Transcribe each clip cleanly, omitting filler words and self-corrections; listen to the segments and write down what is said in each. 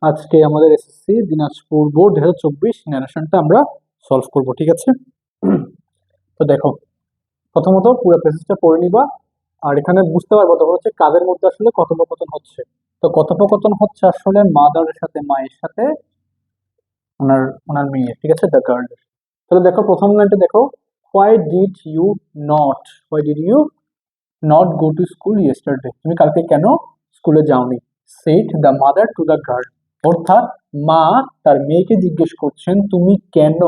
আজকে আমাদের SSC Dinajpur board 2024 ন্যারেশনটা আমরা সলভ করব, ঠিক আছে? তো দেখো, প্রথমত পুরো প্যাসেজটা পড়ে নিবা। আর এখানে বুঝতে পারবো তখন হচ্ছে কাদের মধ্যে আসলে কথোপকথন হচ্ছে। তো কথোপকথন হচ্ছে আসলে মাদারের সাথে, মায়ের সাথে ওনার ওনার মেয়ে, ঠিক আছে, দ্য গার্ল। তাহলে দেখো প্রথম লাইনটা দেখো, why did you not why did you not go to school yesterday, তুমি কালকে কেন স্কুলে যাওনি? Said the mother to the girl, অর্থাৎ মা তার মেয়েকে জিজ্ঞেস করছেন তুমি কেন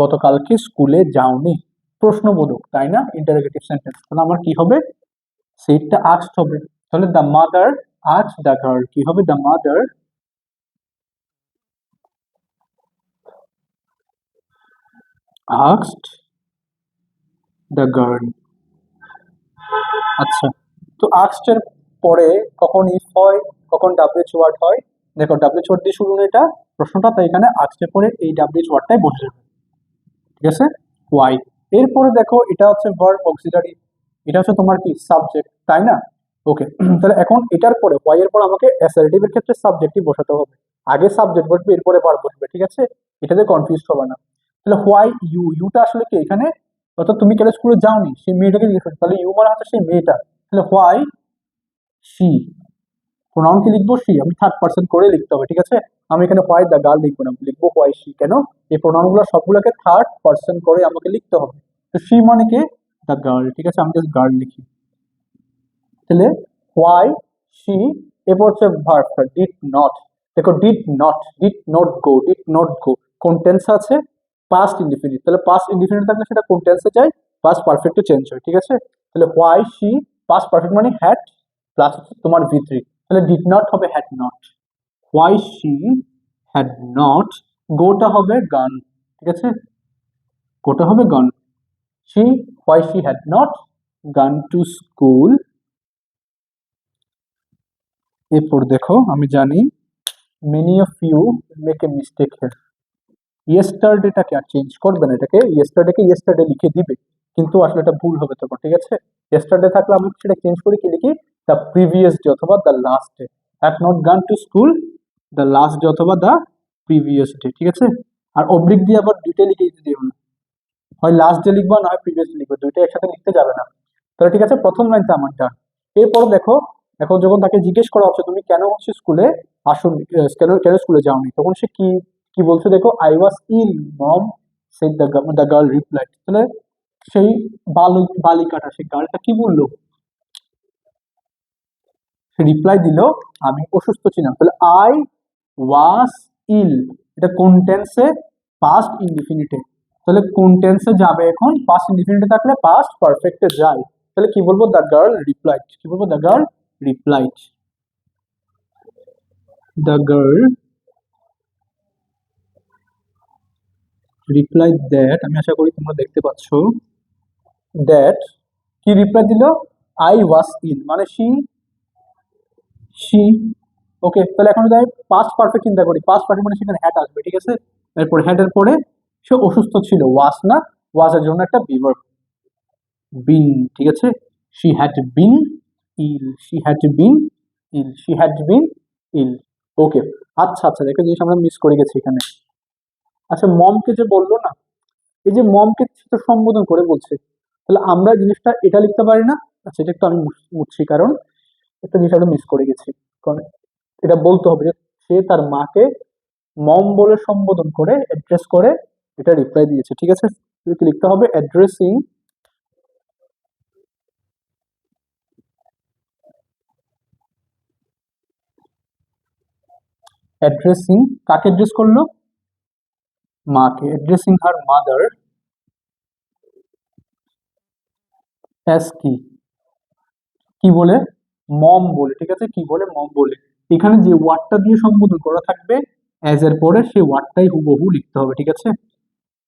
গতকালকে স্কুলে যাওনি। প্রশ্নবোধক, তাই না? ইন্টারোগেটিভ সেন্টেন্স, তাহলে আমার কি হবে? সেটটা আস্কড হবে। তাহলে the mother asked the girl, কি হবে? The mother asked the girl. আচ্ছা, তো আস্কড এর পরে কখন ইফ হয়, কখন ডাব্লিউএইচ ওয়ার্ড হয়? দেখো ডাব্লিউএইচ ওয়ার্ড দিয়ে শুরু হলো এটা প্রশ্নটা, তাই এখানে আস্কড এর পরে এই ডাব্লিউএইচ ওয়ার্ডটাই বসে যাবে, ঠিক আছে? ওয়াই। এরপরে দেখো এটা হচ্ছে ভার্ব অক্সিলারি, এটা হচ্ছে তোমার কি সাবজেক্ট, তাই না? ওকে, তাহলে এখন এটার পরে ওয়াই এর পর আমাকে অ্যাসার্টিভ এর ক্ষেত্রে সাবজেক্টই বসাতে হবে। আগে সাবজেক্ট বসবে, এরপরে ভার্ব বসবে, ঠিক আছে? এটাতে কনফিউজ হবে না। তাহলে হোয়াই ইউ, ইউটা আসলে কি এখানে, অর্থাৎ তুমি কেন স্কুলে যাওনি সেই মেয়েটাকে জিজ্ঞেস করছো, তাহলে ইউ মানে হচ্ছে সেই মেয়েটা। তাহলে হোয়াই শি, প্রোনাউন কি লিখবো? শি, আমি থার্ড পার্সন করে লিখতে হবে, ঠিক আছে? আমি এখানে হোয়াই দ্য গার্ল লিখবো না, লিখবো হোয়াই শি। কেন? এই প্রোনাউন গুলো সবগুলোকে থার্ড পার্সন করে আমাকে লিখতে হবে। তো শি মানে কে? দ্য গার্ল, ঠিক আছে? আমি জাস্ট গার্ল লিখি। তাহলে হোয়াই শি, এরপর হচ্ছে ভার্বটা ডিড নট। দেখো ডিড নট গো কোন টেন্স আছে? Past indefinite. তাহলে পাস্ট ইনডিফিনিট থাকলে সেটা কোন টেন্সে যায়? পাস্ট পারফেক্টে চেঞ্জ হয়, ঠিক আছে? তাহলে হোয়াই শি, পাস্ট পারফেক্ট মানে হ্যাড প্লাস হচ্ছে তোমার ভি3, তাহলে ডিড নট হবে had not. Why she had not, গোটা হবে গান, ঠিক আছে? গোটা হবে গান। She, why she had not gone to school. এরপর দেখো, আমি জানি many of you make a mistake here. ইয়েস্টারডেটাকে R change করবে না, এটাকে ইয়েস্টারডেকে ইয়েস্টারডে লিখে দিবে, কিন্তু আসলে এটা ভুল হবে তখন, ঠিক আছে? ইয়েস্টারডে থাকলে আমরা সেটা চেঞ্জ করে কি লিখি? দ্য প্রিভিয়াস ডে অথবা the last day. Have not gone to school the last day অথবা দ্য প্রিভিয়াস ডে, ঠিক আছে? আর অবলিক দিয়ে আবার দুইটা লিখে দিও না, হয় লাস্ট ডে লিখবা না হয় প্রিভিয়াস ডে লিখবে, দুইটা একসাথে লিখতে যাবে না। তাহলে ঠিক আছে, প্রথম লাইনটা আমার ডান। এরপর দেখো, এখন যখন তাকে জিজ্ঞেস করা হচ্ছে তুমি কেন হচ্ছে স্কুলে আসোনি, কেন কেন স্কুলে যাওনি, তখন সে কি কি বলছে দেখো, I was ill mom said the girl replied. তাহলে সেই বালিকাটা, সেই গার্লটা কি বললো? সে রিপ্লাই দিল আমি অসুস্থ ছিলাম। তাহলে আই ওয়াজ ইল, এটা কোন টেন্সে? পাস্ট ইনডিফিনিটে। তাহলে কোন টেন্সে যাবে এখন? পাস্ট ইনডিফিনিটে থাকলে পাস্ট পারফেক্টে যায়। তাহলে কি বলবো? The girl replied. কি বলবো? The girl replied. The girl reply that, আমি আশা করি তোমরা দেখতে পাচ্ছ, দ্যাট কি রিপ্লাই দিল? আই ওয়াজ ইল মানে শি। ওকে, তাহলে এখন যদি আমি পাস্ট পারফেক্ট চিন্তা করি, পাস্ট পারফেক্ট মানে সেখানে হ্যাড আসবে, ঠিক আছে? এরপর হ্যাড এর পরে সে অসুস্থ ছিল, ওয়াজ না, ওয়াজ এর জন্য একটা বিভার্ব বিন, ঠিক আছে? She had been ill, she had been ill, she had been ill. Okay, আচ্ছা আচ্ছা, একটা জিনিস আমরা মিস করে গেছি এখানে। আচ্ছা, মমকে যে বললো না, এই যে মমকে সে তো সম্বোধন করে বলছে, তাহলে আমরা জিনিসটা এটা লিখতে পারি না? আচ্ছা, এটা একটু আমি মুছছি, কারণ একটা জিনিস আমরা মিস করে গেছি। কারণ এটা বলতে হবে যে সে তার মাকে মম বলে সম্বোধন করে, অ্যাড্রেস করে এটা রিপ্লাই দিয়েছে, ঠিক আছে? কি লিখতে হবে? অ্যাড্রেসিং, অ্যাড্রেসিং কাকে অ্যাড্রেস করলো? মাকে। অ্যাড্রেসিং হার মাদার অ্যাজ কি, কি বলে? মম বলে, ঠিক আছে? কি বলে? মম বলে। এখানে যে ওয়ার্ডটা দিয়ে সম্বোধন করা থাকবে অ্যাজ এর পরে সেই ওয়ার্ডটাই হুবহু লিখতে হবে, ঠিক আছে?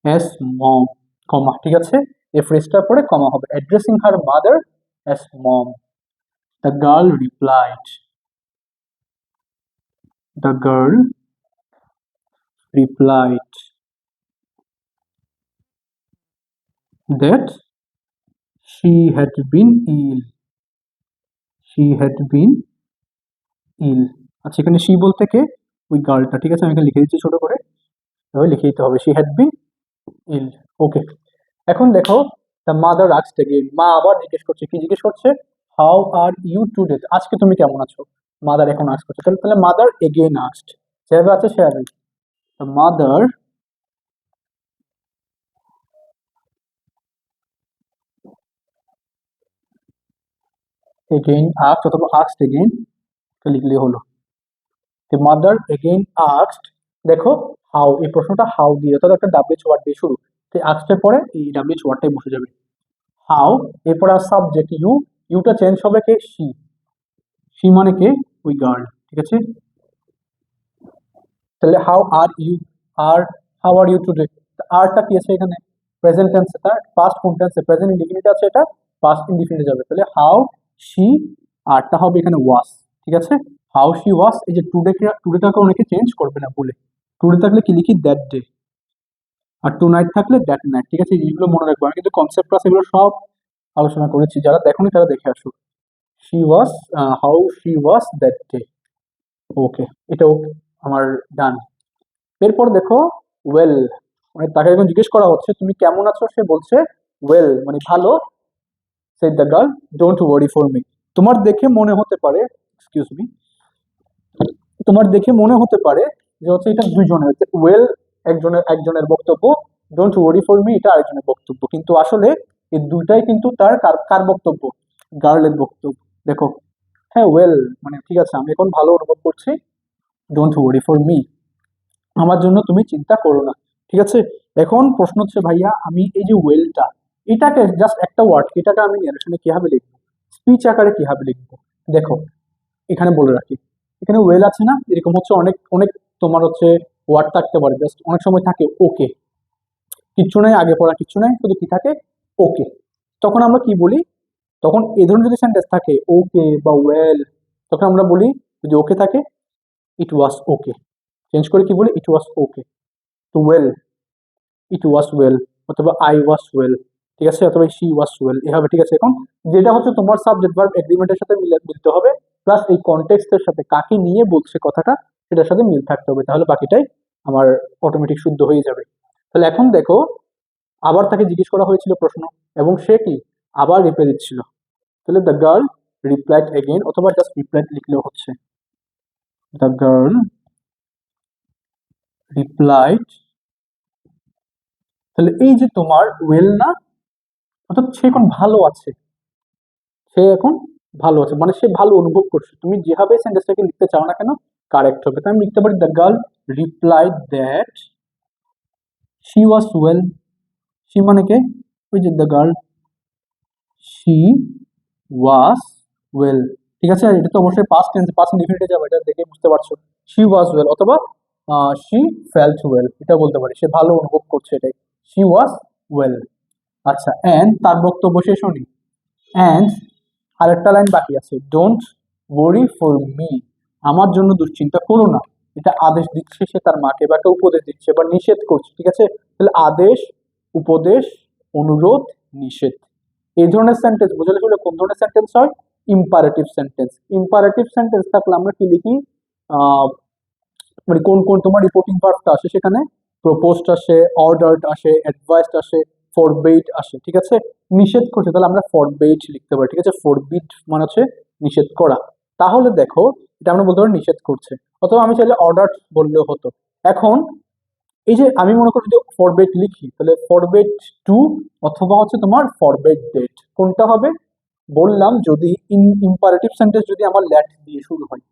অ্যাজ মম, কমা, ঠিক আছে? এই ফ্রেজটার পরে কমা হবে। Addressing her mother as mom. The girl replied, the girl replied that she had been ill, she had been ill। আচ্ছা, এখানে she বলতে কে? ওই গার্লটা, ঠিক আছে, আমি এখানে লিখে দিচ্ছি ছোট করে, এভাবে লিখে দিতে হবে, শি হ্যাড বিন ইল। ওকে, এখন দেখো, দ্য মাদার আস্কড এগেইন, মা আবার জিজ্ঞেস করছে, কি জিজ্ঞেস করছে? হাউ আর ইউ টুডে, আজকে তুমি কেমন আছো? মাদার এখন আস্ক করছে, তাহলে তাহলে মাদার এগেইন আস্কড, যেভাবে আছে সেভাবে, দ্য মাদার এগেইন আস্কড অথবা আস্কড এগেইন লিখলে হলো। দ্য মাদার এগেইন আস্কড, দেখো হাউ, এই প্রশ্নটা হাউ দিয়ে অর্থাৎ একটা ডাব্লিউএইচ ওয়ার্ড দিয়ে শুরু, তো আস্কের পরে এই ডাব্লিউএইচ ওয়ার্ডটাই বসে যাবে। হাউ, এরপর আর সাবজেক্ট ইউ, ইউটা চেঞ্জ হবে কে? শি, শি মানে কে? ওই গার্ল, ঠিক আছে। তাহলে হাউ আর ইউ, আর হাউ আর ইউ টুডে, আরটা কি আছে এখানে? প্রেজেন্ট টেন্স, তার পাস্ট কোন টেন্সে? প্রেজেন্ট ইনডিফিনিট আছে, এটা পাস্ট ইনডিফিনিট যাবে, তাহলে হাউ শি, আরটা হবে এখানে ওয়াস, ঠিক আছে। হাউ শি ওয়াস, এই যে টুডে, টুডেটাকে অনেকে চেঞ্জ করবে না ভুলে, টুডে থাকলে কি লিখি? দ্যাট ডে, আর টু নাইট থাকলে দ্যাট নাইট, ঠিক আছে, এইগুলো মনে রাখবো, আমি কিন্তু কনসেপ্ট ক্লাস এগুলো সব আলোচনা করেছি, যারা দেখোনি তারা দেখে আসুক। She was, how she was that day, okay, এটাও আমার ডান। এরপর দেখো, ওয়েল, মানে তাকে এখন জিজ্ঞেস করা হচ্ছে তুমি কেমন আছো, সে বলছে ওয়েল মানে ভালো, shed the girl, don't worry for me. তোমার দেখে মনে হতে পারে, এক্সকিউজ মি, তোমার দেখে মনে হতে পারে যে হচ্ছে এটা দুইজনের, ওয়েল একজনের একজনের বক্তব্য, ডোন্ট ওয়ারি ফর মি এটা আরেকজনের বক্তব্য, কিন্তু আসলে এই দুইটাই কিন্তু তার কার কার বক্তব্য? গার্লের বক্তব্য। দেখো, হ্যাঁ ওয়েল মানে ঠিক আছে, আমি এখন ভালো অনুভব করছি, ডোন্ট ওয়ারি ফর মি, আমার জন্য তুমি চিন্তা করো না, ঠিক আছে। এখন প্রশ্ন হচ্ছে ভাইয়া, আমি এই যে ওয়েলটা, এটাকে জাস্ট একটা ওয়ার্ড, এটাকে আমি ন্যারেশনে কিভাবে লিখবো, স্পিচ আকারে কিভাবে লিখবো? দেখো, এখানে বলে রাখি, এখানে ওয়েল আছে না, এরকম হচ্ছে অনেক অনেক তোমার হচ্ছে ওয়ার্ড থাকতে পারে, জাস্ট অনেক সময় থাকে ওকে, কিচ্ছু নাই আগে পড়া, কিচ্ছু নাই, শুধু কি থাকে? ওকে। তখন আমরা কি বলি? তখন এই ধরনের যদি সেন্টেন্স থাকে ওকে বা ওয়েল, তখন আমরা বলি, যদি ওকে থাকে, ইট ওয়াজ ওকে, চেঞ্জ করে কি বলি? ইট ওয়াজ ওকে। তো ওয়েল, ইট ওয়াজ ওয়েল, অথবা আই ওয়াজ ওয়েল, ঠিক আছে, অথবা শি ওয়াজ ওয়েল, এভাবে, ঠিক আছে। এখন যেটা হচ্ছে তোমার সাবজেক্ট ভার্ব এগ্রিমেন্টের সাথে মিলতে হবে, প্লাস এই কনটেক্সটের সাথে কাকে নিয়ে বলছে কথাটা সেটার সাথে মিল থাকতে হবে, তাহলে বাকিটাই আমার অটোমেটিক শুদ্ধ হয়ে যাবে। তাহলে এখন দেখো, আবার তাকে জিজ্ঞেস করা হয়েছিল প্রশ্ন, এবং সে কি আবার রিপ্লাই দিচ্ছিল, তাহলে দ্য গার্ল রিপ্লাইড এগেইন, অথবা জাস্ট রিপ্লাইড লিখলেও হচ্ছে, দ্য গার্ল রিপ্লাইড, তাহলে এই যে তোমার ওয়েল না, অর্থাৎ সে এখন ভালো আছে, সে এখন ভালো আছে মানে সে ভালো অনুভব করছে, তুমি যেভাবে সেন্টেন্সটাকে লিখতে চাও না কেন কারেক্ট হবে, তাই আমি লিখতে পারি the girl replied that she was well, she মানে কে? ওই যে the girl, she was well, ঠিক আছে, আর এটা তো অবশ্যই পাস্ট টেন্স, পাস্ট ইনডিফিনিটে যাবে, এটা দেখে বুঝতে পারছো, শি ওয়াজ ওয়েল, অথবা শি ফেল্ট ওয়েল, এটা বলতে পারি, সে ভালো অনুভব করছে, এটাই শি ওয়াজ ওয়েল। আচ্ছা, এন্ড তার বক্তব্য শেষ হয়নি, অ্যান্ড আরেকটা লাইন বাকি আছে, ডোন্ট ওয়ারি ফর মি, আমার জন্য দুশ্চিন্তা করো না, এটা আদেশ দিচ্ছে সে তার মাকে, বা একটা উপদেশ দিচ্ছে বা নিষেধ করছে, ঠিক আছে। তাহলে আদেশ, উপদেশ, অনুরোধ, নিষেধ, এই ধরনের সেন্টেন্স বোঝালে হলে কোন ধরনের সেন্টেন্স হয়? Imperative sentence. ইম্পারেটিভ সেন্টেন্স থাকলে আমরা কি লিখি? আহ মানে কোন কোন তোমার রিপোর্টিং ভার্বটা আসে সেখানে? প্রপোজড আসে, অর্ডারড আসে, অ্যাডভাইসড আসে, ফরবেইড আসে, ঠিক আছে। নিষেধ করছে তাহলে আমরা ফরবেইড লিখতে পারি, ঠিক আছে, ফরবিড মানে হচ্ছে নিষেধ করা। তাহলে দেখো, এটা আমরা বলতে পারি নিষেধ করছে, অথবা আমি চাইলে অর্ডার বললেও হতো। এখন এই যে আমি মনে করি যদি ফরবেড লিখি, তাহলে ফরবেড টু, অথবা হচ্ছে তোমার ফরবেড ডেট, কোনটা হবে? বললাম যদি ইম্পারেটিভ সেন্টেন্স যদি আমার লেট দিয়ে শুরু হয়,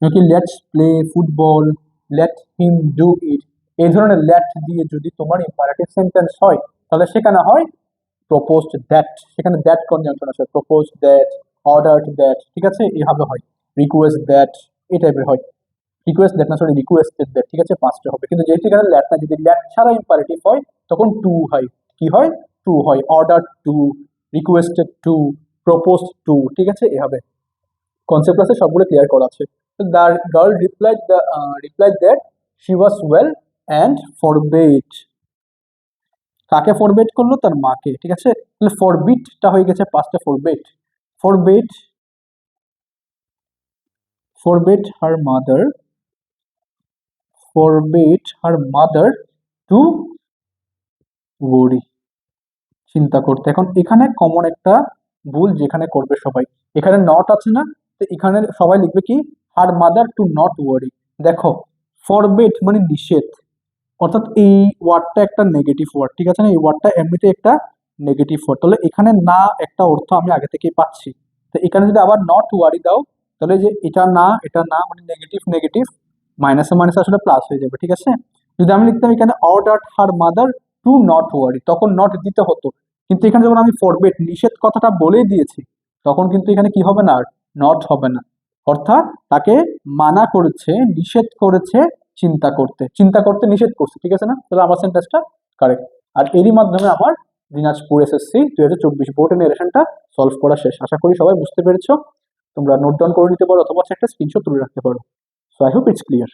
নাকি let's play football, let him do it, এই ধরনের লেট দিয়ে যদি তোমার ইম্পারেটিভ সেন্টেন্স হয়, তাহলে সেখানে হয় প্রপোজড দ্যাট, সেখানে দ্যাট কনজাংশন আছে, প্রপোজড দ্যাট, অর্ডারড দ্যাট, ঠিক আছে, এইভাবে হয়। রিকোয়েস্ট দ্যাট, এই টাইপের হয়। রিকোয়েস্ট দ্যাট না, সরি, রিকোয়েস্টেড দ্যাট, ঠিক আছে, পাঁচটা হবে, কিন্তু যেহেতু এখানে ল্যাট না, যদি ল্যাট ছাড়া ইম্পারেটিভ হয় তখন টু হয়, কি হয়? টু হয়, order to, requested to, proposed to, ঠিক আছে, এভাবে কনসেপ্ট ক্লাসে সবগুলো ক্লিয়ার করা আছে। The girl replied that she was well and forbade, কাকে ফরবেড করলো? তার মাকে, ঠিক আছে। তাহলে ফরবিটটা হয়ে গেছে পাঁচটা, forbade, forbade, forbade her mother forbade her mother to worry, চিন্তা করতে। এখন এখানে কমন একটা ভুল যেখানে করবে সবাই, এখানে নট আছে না, তো এখানে সবাই লিখবে কি her mother to not worry. দেখো ফরবেট মানে নিষেধ, অর্থাৎ এই ওয়ার্ডটা একটা নেগেটিভ ওয়ার্ড, ঠিক আছে না, এই ওয়ার্ডটা এমনিতে একটা নেগেটিভ ওয়ার্ড, তাহলে এখানে না একটা অর্থ আমি আগে থেকেই পাচ্ছি। তো এখানে যদি আবার নট ওয়ারি দাও, তাহলে যে এটা না মানে নেগেটিভ নেগেটিভ মাইনাসে মাইনাসে আসলে প্লাস হয়ে যাবে, ঠিক আছে। যদি আমি লিখতাম এখানে order her mother to not worry, তখন নট দিতে হতো, কিন্তু এখানে যখন আমি ফরবেট নিষেধ কথাটা বলেই দিয়েছি, তখন কিন্তু এখানে কি হবে না, নট হবে না, অর্থাৎ তাকে মানা করেছে, নিষেধ করেছে চিন্তা করতে নিষেধ করছে, ঠিক আছে না, তাহলে আমার সেন্টেন্সটা কারেক্ট। আর এরই মাধ্যমে আমার দিনাজপুর এসএসসি 2024 বোর্ডের এডিশনটা সলভ করা শেষ। আশা করি সবাই বুঝতে পেরেছো। তোমরা নোট ডাউন করে নিতে পারো অথবা একটা স্ক্রিনশট তুলে রাখতে পারো। So I hope it's clear.